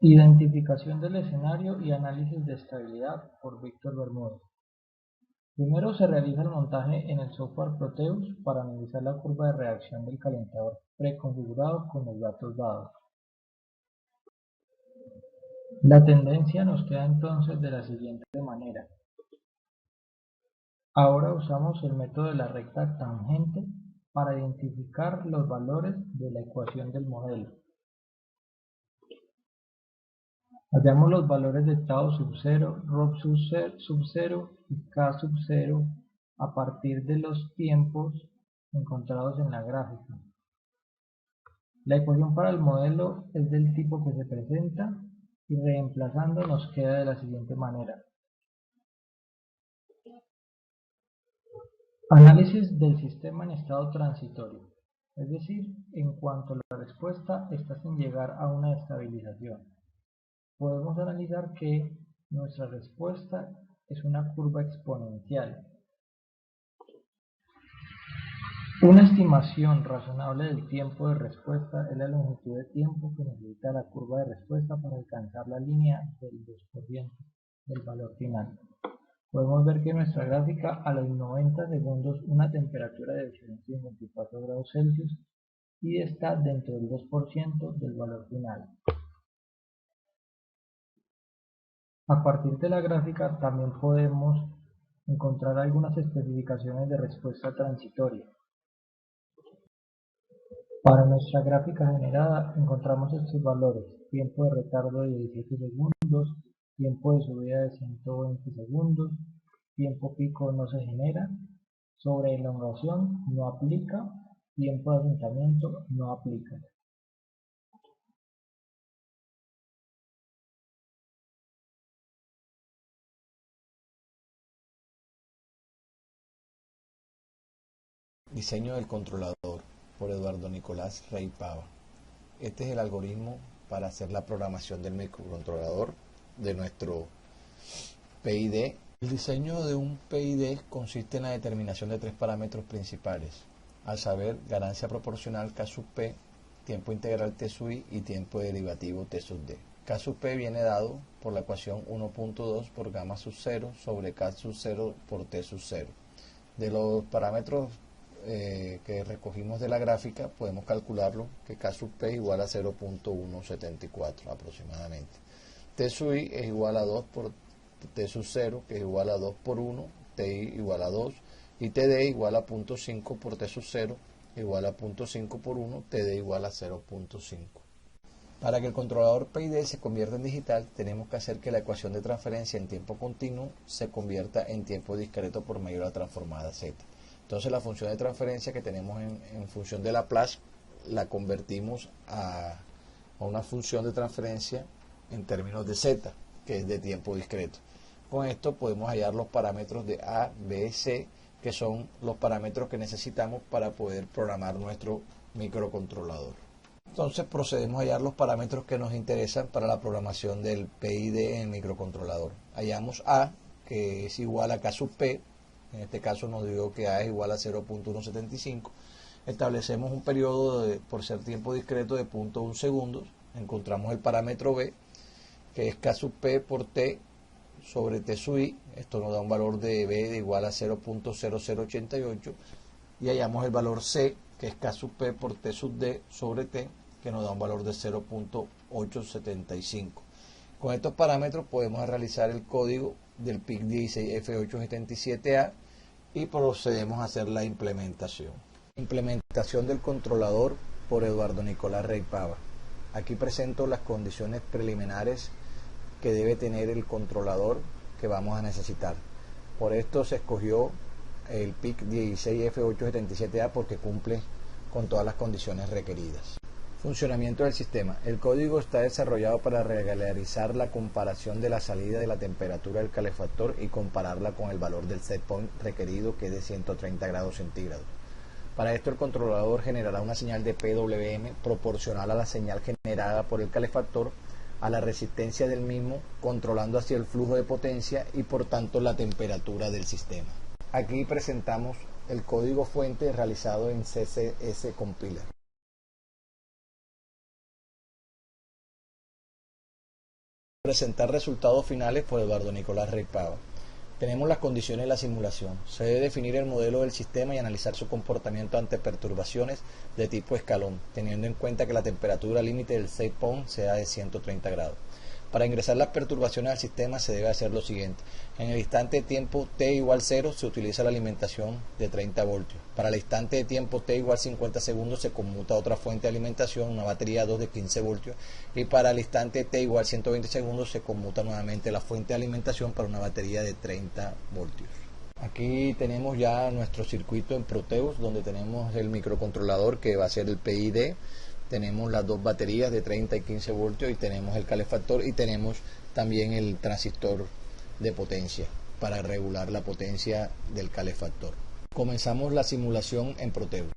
Identificación del escenario y análisis de estabilidad por Víctor Bermúdez. Primero se realiza el montaje en el software Proteus para analizar la curva de reacción del calentador preconfigurado con los datos dados. La tendencia nos queda entonces de la siguiente manera. Ahora usamos el método de la recta tangente para identificar los valores de la ecuación del modelo. Hallamos los valores de tau sub 0, ρ sub 0 y k sub 0 a partir de los tiempos encontrados en la gráfica. La ecuación para el modelo es del tipo que se presenta y reemplazando nos queda de la siguiente manera. Análisis del sistema en estado transitorio, es decir, en cuanto la respuesta está sin llegar a una estabilización. Podemos analizar que nuestra respuesta es una curva exponencial. Una estimación razonable del tiempo de respuesta es la longitud de tiempo que necesita la curva de respuesta para alcanzar la línea del 2% del valor final. Podemos ver que en nuestra gráfica a los 90 segundos una temperatura de 854 grados Celsius y está dentro del 2% del valor final. A partir de la gráfica también podemos encontrar algunas especificaciones de respuesta transitoria. Para nuestra gráfica generada encontramos estos valores: tiempo de retardo de 17 segundos, tiempo de subida de 120 segundos, tiempo pico no se genera, sobre elongación no aplica, tiempo de asentamiento no aplica. Diseño del controlador por Eduardo Nicolás Rey Pava. Este es el algoritmo para hacer la programación del microcontrolador de nuestro PID. El diseño de un PID consiste en la determinación de tres parámetros principales, a saber, ganancia proporcional K sub P, tiempo integral T sub I y tiempo derivativo T sub D. K sub P viene dado por la ecuación 1.2 por gamma sub 0 sobre K sub 0 por T sub 0. De los parámetros que recogimos de la gráfica, podemos calcularlo que K sub P es igual a 0.174 aproximadamente. T sub I es igual a 2 por T sub 0, que es igual a 2 por 1, TI igual a 2, y TD igual a 0.5 por T sub 0, igual a 0.5 por 1, TD igual a 0.5. Para que el controlador PID se convierta en digital, tenemos que hacer que la ecuación de transferencia en tiempo continuo se convierta en tiempo discreto por medio de la transformada Z. Entonces la función de transferencia que tenemos en función de Laplace la convertimos a una función de transferencia en términos de Z, que es de tiempo discreto. Con esto podemos hallar los parámetros de A, B, C, que son los parámetros que necesitamos para poder programar nuestro microcontrolador. Entonces procedemos a hallar los parámetros que nos interesan para la programación del PID en el microcontrolador. Hallamos A, que es igual a K sub P. En este caso nos dio que A es igual a 0.175. Establecemos un periodo por ser tiempo discreto de 0.1 segundos. Encontramos el parámetro B, que es K sub P por T sobre T sub I. Esto nos da un valor de B de igual a 0.0088. Y hallamos el valor C, que es K sub P por T sub D sobre T, que nos da un valor de 0.875. Con estos parámetros podemos realizar el código del PIC 16F877A y procedemos a hacer la implementación. Implementación del controlador por Eduardo Nicolás Rey Pava. Aquí presento las condiciones preliminares que debe tener el controlador que vamos a necesitar. Por esto se escogió el PIC 16F877A porque cumple con todas las condiciones requeridas. Funcionamiento del sistema. El código está desarrollado para regularizar la comparación de la salida de la temperatura del calefactor y compararla con el valor del set point requerido, que es de 130 grados centígrados. Para esto el controlador generará una señal de PWM proporcional a la señal generada por el calefactor a la resistencia del mismo, controlando así el flujo de potencia y por tanto la temperatura del sistema. Aquí presentamos el código fuente realizado en CSS Compiler. Presentar resultados finales por Eduardo Nicolás Rey Pava. Tenemos las condiciones de la simulación. Se debe definir el modelo del sistema y analizar su comportamiento ante perturbaciones de tipo escalón, teniendo en cuenta que la temperatura límite del set point sea de 130 grados. Para ingresar las perturbaciones al sistema se debe hacer lo siguiente. En el instante de tiempo t igual 0 se utiliza la alimentación de 30 voltios. Para el instante de tiempo t igual 50 segundos se conmuta otra fuente de alimentación, una batería 2 de 15 voltios. Y para el instante t igual 120 segundos se conmuta nuevamente la fuente de alimentación para una batería de 30 voltios. Aquí tenemos ya nuestro circuito en Proteus, donde tenemos el microcontrolador que va a ser el PID. Tenemos las dos baterías de 30 y 15 voltios y tenemos el calefactor y tenemos también el transistor de potencia para regular la potencia del calefactor. Comenzamos la simulación en Proteus.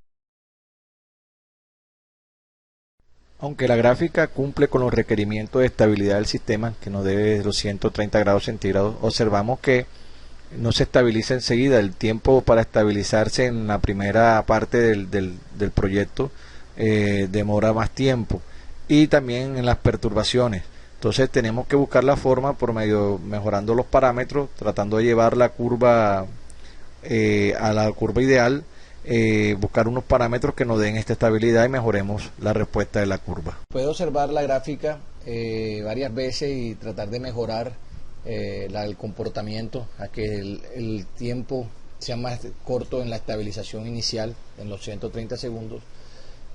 Aunque la gráfica cumple con los requerimientos de estabilidad del sistema, que no debe de los 130 grados centígrados, observamos que no se estabiliza enseguida. El tiempo para estabilizarse en la primera parte del proyecto demora más tiempo, y también en las perturbaciones. Entonces tenemos que buscar la forma por medio, mejorando los parámetros, tratando de llevar la curva a la curva ideal, buscar unos parámetros que nos den esta estabilidad y mejoremos la respuesta de la curva. Puedo observar la gráfica varias veces y tratar de mejorar el comportamiento a que el tiempo sea más corto en la estabilización inicial, en los 130 segundos.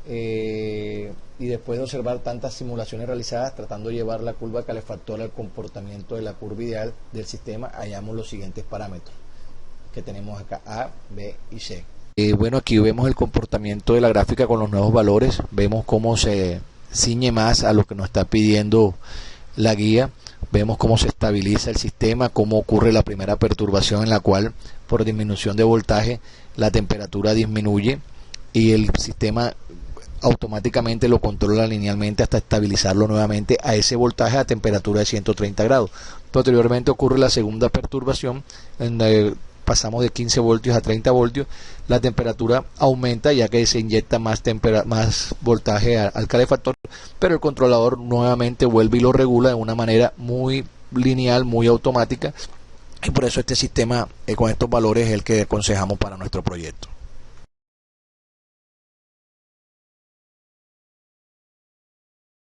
Y después de observar tantas simulaciones realizadas, tratando de llevar la curva calefactor al comportamiento de la curva ideal del sistema, hallamos los siguientes parámetros que tenemos acá: A, B y C. Bueno, aquí vemos el comportamiento de la gráfica con los nuevos valores. Vemos cómo se ciñe más a lo que nos está pidiendo la guía. Vemos cómo se estabiliza el sistema, cómo ocurre la primera perturbación, en la cual por disminución de voltaje la temperatura disminuye y el sistema automáticamente lo controla linealmente hasta estabilizarlo nuevamente a ese voltaje a temperatura de 130 grados. Posteriormente ocurre la segunda perturbación, en donde pasamos de 15 voltios a 30 voltios. La temperatura aumenta ya que se inyecta más voltaje al calefactor, pero el controlador nuevamente vuelve y lo regula de una manera muy lineal, muy automática, y por eso este sistema con estos valores es el que aconsejamos para nuestro proyecto.